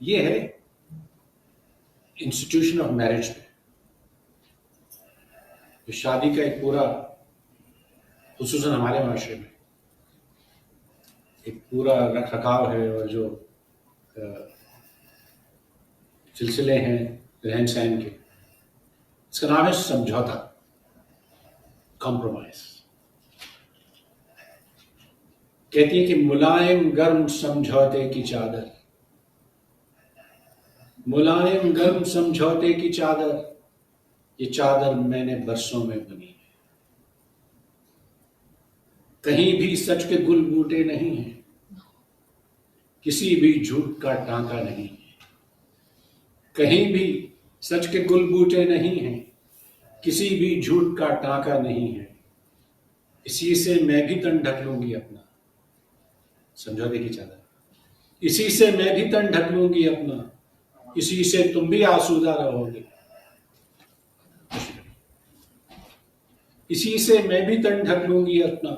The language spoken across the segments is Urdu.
یہ ہے انسٹیٹیوشن آف میرج پہ. شادی کا ایک پورا، خصوصاً ہمارے معاشرے میں ایک پورا رکھ رکھاؤ ہے، اور جو سلسلے ہیں رہن سہن کے، اس کا نام ہے سمجھوتا، کمپرومائز. کہتی ہے کہ ملائم گرم سمجھوتے کی چادر، ملائم گرم سمجھوتے کی چادر، یہ چادر میں نے برسوں میں بنی ہے. کہیں بھی سچ کے گل بوٹے نہیں ہیں، کسی بھی جھوٹ کا ٹانکا نہیں ہے. کہیں بھی سچ کے گل بوٹے نہیں ہیں، کسی بھی جھوٹ کا ٹانکا نہیں ہے. اسی سے میں بھی تن ڈھک لوں گی اپنا، سمجھوتے کی چادر. اسی سے میں بھی تن ڈھک لوں گی اپنا، اسی سے تم بھی آسودہ رہو گے. اسی سے میں بھی تن ڈھک لوں گی اپنا،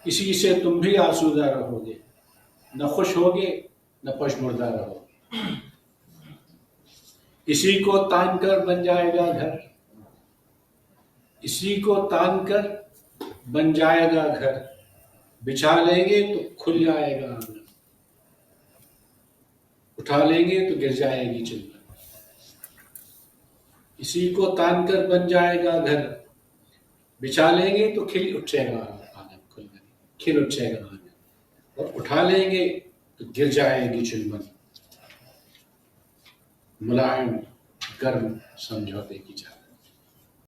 اسی سے تم بھی آسودہ رہو گے. نہ خوش ہوگے نہ پشمردہ رہو گے. اسی کو تان کر بن جائے گا گھر، اسی کو تان کر بن جائے گا گھر. بچھا لیں گے تو کھل جائے گا آنگن، اٹھا لیں گے تو گر جائے گی چلن. اسی کو تان کر بن جائے گا گھر، بچھا لیں گے تو کھل اٹھے گا آنگن، کھل اٹھے گا آنگن. اور اٹھا لیں گے تو گر جائے گی چلمن. ملائم گرم سمجھوتے کی چادر.